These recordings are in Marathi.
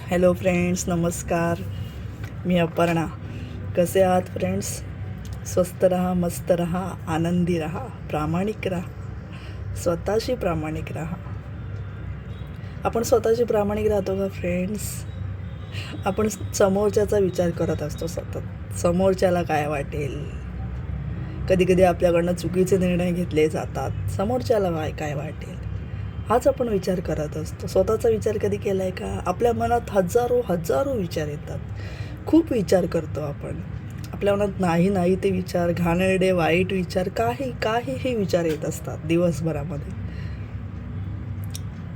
हॅलो फ्रेंड्स, नमस्कार. मी अपर्णा. कसे आहात फ्रेंड्स? स्वस्त रहा, मस्त रहा, आनंदी रहा, प्रामाणिक राहा, स्वतःशी प्रामाणिक राहा. आपण स्वतःशी प्रामाणिक राहतो का फ्रेंड्स? आपण समोरच्याचा विचार करत असतो सतत. समोरच्याला काय वाटेल? कधी कधी आपल्याकडनं चुकीचे निर्णय घेतले जातात. समोरच्याला काय वाटेल हाच आपण विचार करत असतो. स्वतःचा विचार कधी केला आहे का? आपल्या मनात हजारो विचार येतात. खूप विचार करतो आपण. आपल्या मनात नाही ते विचार, घाणेरडे वाईट विचार, काहीही विचार येत असतात दिवसभरामध्ये.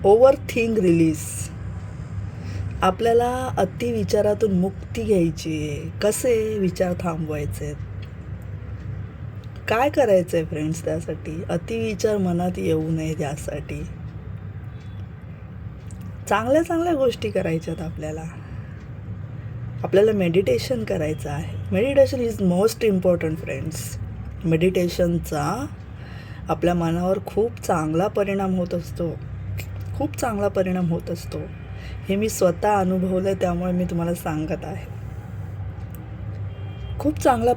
Over think release. आपल्याला अतिविचारातून मुक्ती घ्यायची आहे. कसे विचार थांबवायचे? काय करायचं आहे फ्रेंड्स त्यासाठी? अतिविचार मनात येऊ नये त्यासाठी चांगल्या गोष्टी करायच्यात. आपल्याला मेडिटेशन करायचं आहे. Meditation is most important friends. मेडिटेशनचा आपल्या मनावर खूप चांगला परिणाम होत असतो. हे मी स्वतः अनुभवलं, त्यामुळे मी तुम्हाला सांगत आहे. खूप चांगला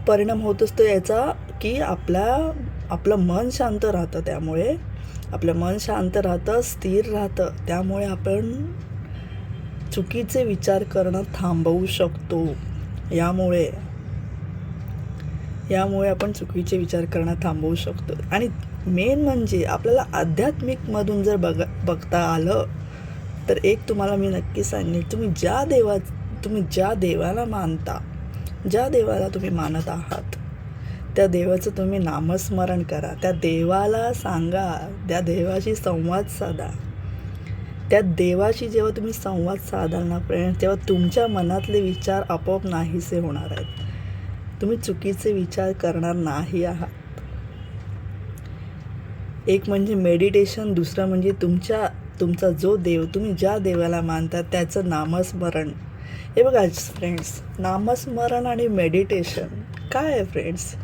परिणाम होत असतो याचा, की आपलं मन शांत राहतं. त्यामुळे आपलं मन शांत राहतं, स्थिर राहतं. त्यामुळे आपण चुकीचे विचार करणं थांबवू शकतो. यामुळे आपण चुकीचे विचार करणं थांबवू शकतो. आणि मेन म्हणजे आपल्याला आध्यात्मिकमधून जर बघता आलं तर एक तुम्हाला मी नक्की सांगेन, तुम्ही ज्या देवाला मानता, ज्या देवाला तुम्ही मानत आहात, त्या देवाचं तुम्ही नामस्मरण करा. त्या देवाला सांगा, त्या देवाशी संवाद साधा. त्या देवाशी जेव्हा तुम्ही संवाद साधाल ना फ्रेंड्स, तेव्हा तुमच्या मनातले विचार आपोआप नाहीसे होणार आहेत. तुम्ही चुकीचे विचार करणार नाही आहात. एक म्हणजे मेडिटेशन, दुसरं म्हणजे तुमचा जो देव, तुम्ही ज्या देवाला मानता त्याचं नामस्मरण. हे बघा फ्रेंड्स, नामस्मरण आणि मेडिटेशन काय आहे फ्रेंड्स?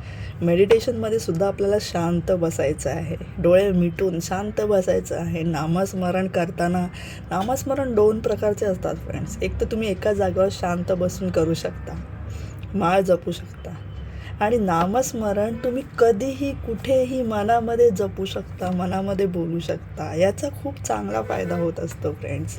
मेडिटेशनमध्ये सुद्धा आपल्याला शांत बसायचं आहे. डोळे मिटून शांत बसायचं आहे. नामस्मरण करताना, नामस्मरण 2 प्रकारचे असतात फ्रेंड्स. एक तर तुम्ही एका जागेवर शांत बसून करू शकता, माळ जपू शकता. आणि नामस्मरण तुम्ही कधीही कुठेही मनामध्ये जपू शकता, मनामध्ये बोलू शकता. याचा खूप चांगला फायदा होत असतो फ्रेंड्स.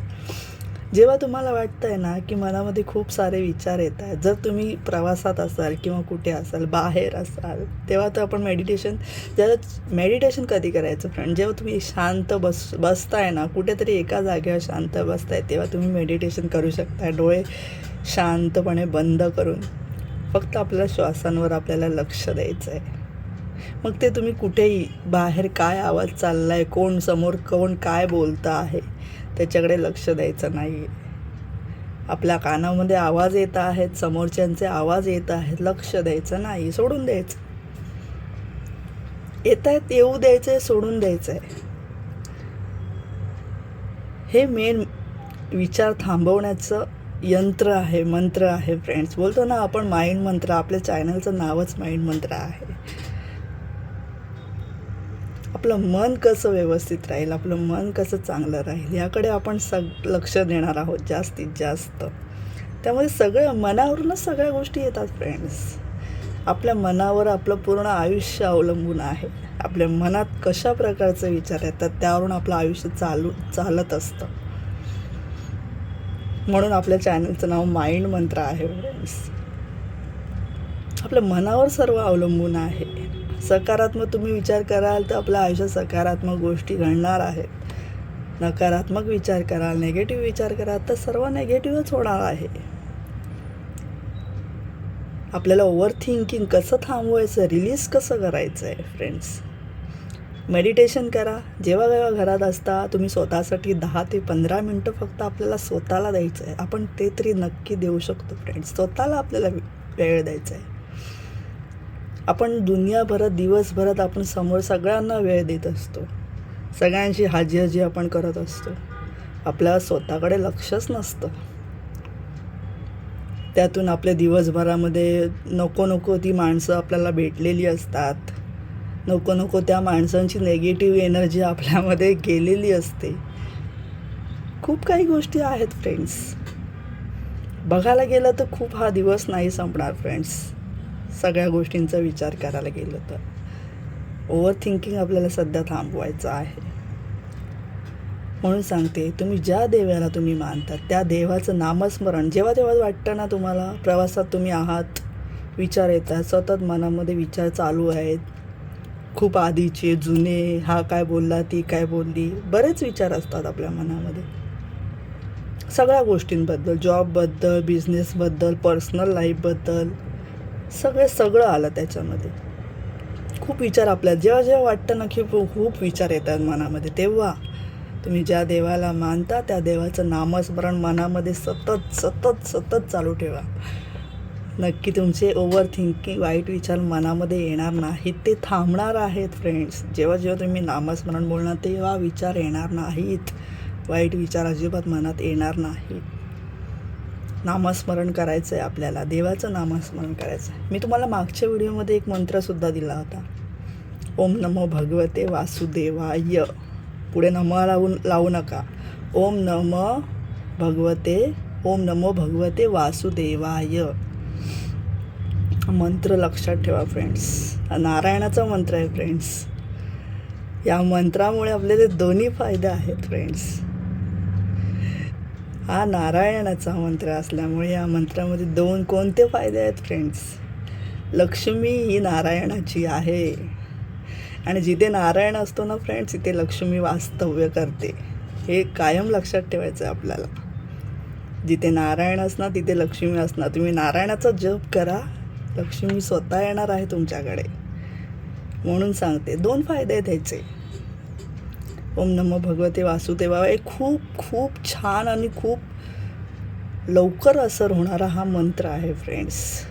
जेव्हा तुम्हाला वाटतं आहे ना की मनामध्ये खूप सारे विचार येत आहेत, जर तुम्ही प्रवासात असाल किंवा कुठे असाल, बाहेर असाल, तेव्हा तर आपण मेडिटेशन कधी करायचं फ्रेंड? जेव्हा तुम्ही शांत बसताय ना, कुठेतरी एका जागेवर शांत बसताय, तेव्हा तुम्ही मेडिटेशन करू शकता. डोळे शांतपणे बंद करून फक्त आपल्या श्वासांवर आपल्याला लक्ष द्यायचं आहे. मग ते तुम्ही कुठेही, बाहेर काय आवाज चालला आहे, कोण काय बोलतं आहे, त्याच्याकडे लक्ष द्यायचं नाही. आपल्या कानामध्ये आवाज येत आहेत, समोरच्यांचे आवाज येत आहेत, लक्ष द्यायचं नाही, सोडून द्यायचं. येत आहेत, येऊ द्यायचं, सोडून द्यायचं आहे. हे मेन विचार थांबवण्याचं यंत्र आहे, मंत्र आहे फ्रेंड्स. बोलतो ना आपण माइंड मंत्र, आपल्या चॅनलचं नावच माइंड मंत्र आहे. आपलं मन कसं व्यवस्थित राहील, आपलं मन कसं चांगलं राहील, याकडे आपण लक्ष देणार आहोत जास्तीत जास्त. त्यामुळे मनावरूनच सगळ्या गोष्टी येतात फ्रेंड्स. आपल्या मनावर आपलं पूर्ण आयुष्य अवलंबून आहे. आपल्या मनात कशा प्रकारचे विचार येतात त्यावरून आपलं आयुष्य चालत असतं. म्हणून आपल्या चॅनलचं नाव माइंड मंत्र आहे फ्रेंड्स. आपल्या मनावर सर्व अवलंबून आहे. सकारात्मक तुम्ही विचार कराल तर आपल्या आयुष्यात सकारात्मक गोष्टी घडणार आहेत. नकारात्मक विचार कराल, नेगेटिव्ह विचार कराल तर सर्व नेगेटिव्हच होणार आहे. आपल्याला ओव्हर थिंकिंग कसं थांबवायचं, रिलीज कसं करायचं आहे फ्रेंड्स? मेडिटेशन करा. जेव्हा घरात असता, तुम्ही स्वतःसाठी 10 ते 15 मिनटं फक्त आपल्याला स्वतःला द्यायचं आहे. आपण ते तरी नक्की देऊ शकतो फ्रेंड्स. स्वतःला आपल्याला वेळ द्यायचा आहे. आपण दिवसभरात आपण समोर सगळ्यांना वेळ देत असतो, सगळ्यांची हाजी आपण करत असतो. आपल्याला स्वतःकडे लक्षच नसतं. त्यातून आपल्या दिवसभरामध्ये नको ती माणसं आपल्याला भेटलेली असतात. नको त्या माणसांची नेगेटिव्ह एनर्जी आपल्यामध्ये गेलेली असते. खूप काही गोष्टी आहेत फ्रेंड्स. बघायला गेलं तर खूप हा दिवस नाही संपणार फ्रेंड्स. सगळ्या गोष्टींचा विचार करायला गेलं तर ओव्हर थिंकिंग आपल्याला सध्या थांबवायचं आहे. म्हणून सांगते, तुम्ही ज्या देवाला तुम्ही मानता त्या देवाचं नामस्मरण जेव्हा तेव्हा वाटतं ना, तुम्हाला प्रवासात तुम्ही आहात, विचार येतात, सतत मनामध्ये विचार चालू आहेत, खूप आधीचे जुने, हा काय बोलला, ती काय बोलली, बरेच विचार असतात आपल्या मनामध्ये सगळ्या गोष्टींबद्दल, जॉबबद्दल, बिझनेसबद्दल, पर्सनल लाईफबद्दल, सगळं आलं त्याच्यामध्ये. खूप विचार आपल्या जेव्हा जेव्हा वाटतं ना की खूप विचार येतात मनामध्ये, तेव्हा तुम्ही ज्या देवाला मानता त्या देवाचं नामस्मरण मनामध्ये सतत सतत सतत चालू ठेवा. नक्की तुमचे ओव्हर थिंकिंग, वाईट विचार मनामध्ये येणार नाहीत, ते थांबणार आहेत फ्रेंड्स. जेव्हा जेव्हा तुम्ही नामस्मरण बोलणार तेव्हा विचार येणार नाहीत, वाईट विचार अजिबात मनात येणार नाहीत. नामस्मरण करायचं आहे आपल्याला, देवाचं नामस्मरण करायचं आहे. मी तुम्हाला मागच्या व्हिडिओमध्ये एक मंत्रसुद्धा दिला होता, ओम नमो भगवते वासुदेवाय. पुढे नमः लावू नका. ओम नमो भगवते वासुदेवाय मंत्र लक्षात ठेवा फ्रेंड्स. हा नारायणाचा मंत्र आहे फ्रेंड्स. या मंत्रामुळे आपल्याला दोन्ही फायदे आहेत फ्रेंड्स. हा नारायणाचा मंत्र असल्यामुळे या मंत्रामध्ये कोणते फायदे आहेत फ्रेंड्स? लक्ष्मी ही नारायणाची आहे आणि जिथे नारायण असतो ना फ्रेंड्स, तिथे लक्ष्मी वास्तव्य करते. हे कायम लक्षात ठेवायचं आहे आपल्याला. जिथे नारायण असणार तिथे लक्ष्मी असणार. तुम्ही नारायणाचा जप करा, लक्ष्मी स्वतः येणार आहे तुमच्याकडे. म्हणून सांगते, 2 फायदे आहेत ह्याचे. ओम नमो भगवते वासुदेवाय खूप खूप छान आणि खूप लवकर असर होणारा हा मंत्र आहे फ्रेंड्स.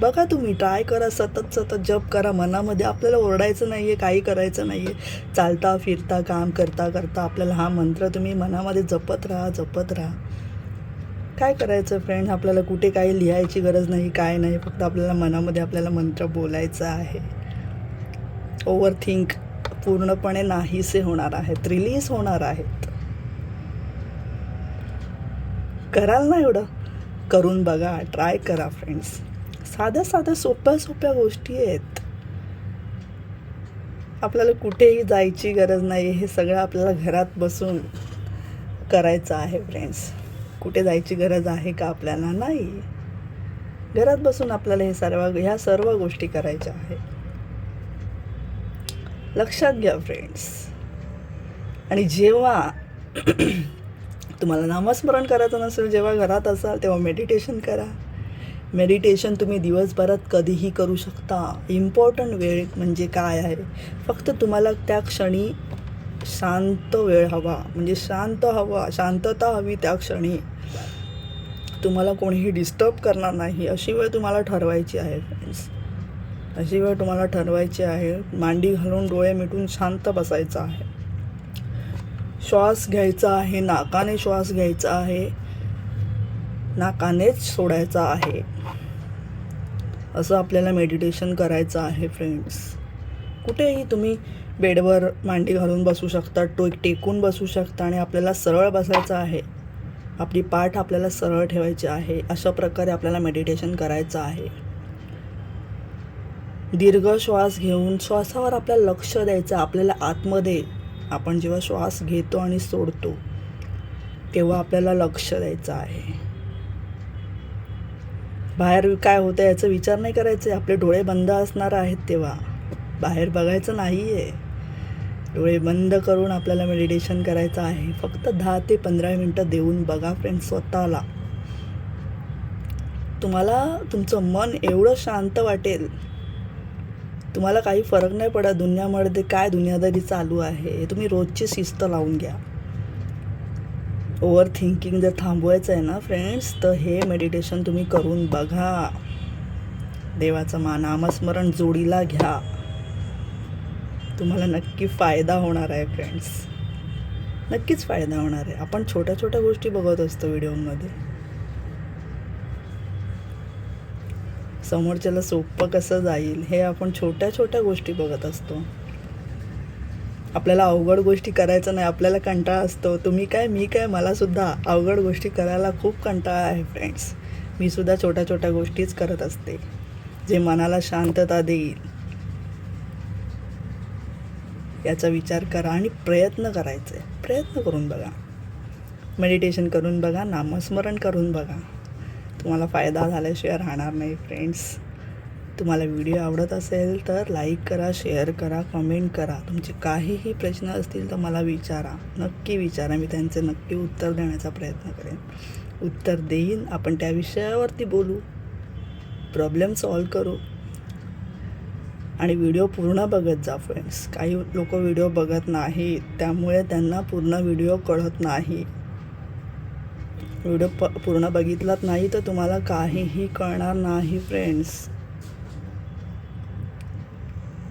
बघा, तुम्ही ट्राय करा, सतत सतत जप करा मनामध्ये. आपल्याला ओरडायचं नाही आहे, काही करायचं नाही आहे. चालता फिरता काम करता करता आपल्याला हा मंत्र तुम्ही मनामध्ये जपत राहा. काय करायचं फ्रेंड्स, आपल्याला कुठे काही लिहायची गरज नाही, काय नाही. फक्त आपल्याला मनामध्ये आपल्याला मंत्र बोलायचा आहे. ओव्हर थिंक पूर्णपणे नाहीसे होणार आहेत, रिलीज होणार आहेत. कराल ना एवढं? करून बघा, ट्राय करा फ्रेंड्स. साध्या सोप्या गोष्टी आहेत. आपल्याला कुठेही जायची गरज नाही. हे सगळं आपल्याला घरात बसून करायचं आहे फ्रेंड्स. कुठे जायची गरज आहे का आपल्याला? नाही. घरात बसून आपल्याला ह्या सर्व गोष्टी करायच्या आहेत. लक्षात घ्या फ्रेंड्स. आणि जेव्हा तुम्हाला नामस्मरण करायचं नसेल, जेव्हा घरात असाल, तेव्हा मेडिटेशन करा. मेडिटेशन तुम्ही दिवसभरात कधीही करू शकता. इम्पॉर्टंट वेळ म्हणजे काय आहे, फक्त तुम्हाला त्या क्षणी शांत वेळ हवा, म्हणजे शांतता हवी. त्या क्षणी तुम्हाला कोणीही डिस्टर्ब करणार नाही, अशी वेळ तुम्हाला ठरवायची आहे फ्रेंड्स. अशी वेळ तुम्हाला ठरवायची आहे. मांडी घालून डोळे मिटून शांत बसायचं आहे. श्वास घ्यायचा आहे, नाकाने श्वास घ्यायचा आहे, नाकानेच सोडायचा आहे. असं आपल्याला मेडिटेशन करायचं आहे फ्रेंड्स. कुठेही तुम्ही बेडवर मांडी घालून बसू शकता, टेकून बसू शकता आणि आपल्याला सरळ बसायचं आहे. आपली पाठ आपल्याला सरळ ठेवायची आहे. अशा प्रकारे आपल्याला मेडिटेशन करायचं आहे. दीर्घ श्वास घेऊन श्वासावर आपल्याला लक्ष द्यायचं. आपल्याला आतमध्ये आपण जेव्हा श्वास घेतो आणि सोडतो तेव्हा आपल्याला लक्ष द्यायचं आहे. बाहेर काय होतं याचा विचार नाही करायचा. आपले डोळे बंद असणार आहेत, तेव्हा बाहेर बघायचं नाही आहे. डोळे बंद करून आपल्याला मेडिटेशन करायचं आहे. फक्त 10 ते 15 मिनटं देऊन बघा फ्रेंड्स स्वतःला. तुम्हाला तुमचं मन एवढं शांत वाटेल, तुम्हाला काही फरक नाही पडत दुनियामध्ये काय दुनियादारी चालू आहे. तुम्ही रोजची शिस्त लावून घ्या. ओव्हर थिंकिंग जर थांबवायचं आहे ना फ्रेंड्स, तर हे मेडिटेशन तुम्ही करून बघा. देवाचं नामस्मरण जोडीला घ्या. तुम्हाला नक्की फायदा होणार आहे फ्रेंड्स, नक्कीच फायदा होणार आहे. आपण छोट्या गोष्टी बघत असतो व्हिडिओमध्ये. समोरच्याला सोपं कसं जाईल हे आपण छोट्या गोष्टी बघत असतो. आपल्याला अवघड गोष्टी करायचं नाही. आपल्याला कंटाळा असतो. तुम्ही काय, मी काय, मला सुद्धा अवघड गोष्टी करायला खूप कंटाळा आहे फ्रेंड्स. मी सुद्धा छोट्या छोट्या गोष्टीच करत असते जे मनाला शांतता देईल याचा विचार करा आणि प्रयत्न करायचे. प्रयत्न करून बघा, मेडिटेशन करून बघा, नामस्मरण करून बघा. तुम्हाला फायदा झाल्याशिवाय राहणार नाही फ्रेंड्स. तुम्हाला व्हिडिओ आवडत असेल तर लाईक करा, शेअर करा, कमेंट करा. तुमचे काहीही प्रश्न असतील तर मला विचारा, नक्की विचारा. मी त्यांचे नक्की उत्तर देण्याचा प्रयत्न करेन, उत्तर देईन. आपण त्या विषयावरती बोलू, प्रॉब्लेम सॉल्व करू. आणि व्हिडिओ पूर्ण बघत जा फ्रेंड्स. काही लोक व्हिडिओ बघत नाहीत, त्यामुळे त्यांना पूर्ण व्हिडिओ कळत नाही. व्हिडिओ पूर्ण बघितलात नाही तर तुम्हाला काहीही कळणार नाही फ्रेंड्स.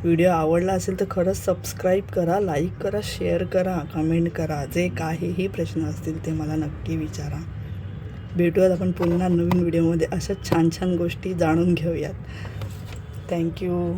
व्हिडिओ आवडला असेल तर खरंच सबस्क्राईब करा, लाईक करा, शेअर करा, कमेंट करा. जे काहीही प्रश्न असतील ते मला नक्की विचारा. भेटूयात आपण पुन्हा नवीन व्हिडिओमध्ये. अशा छान छान गोष्टी जाणून घेऊयात. थँक्यू.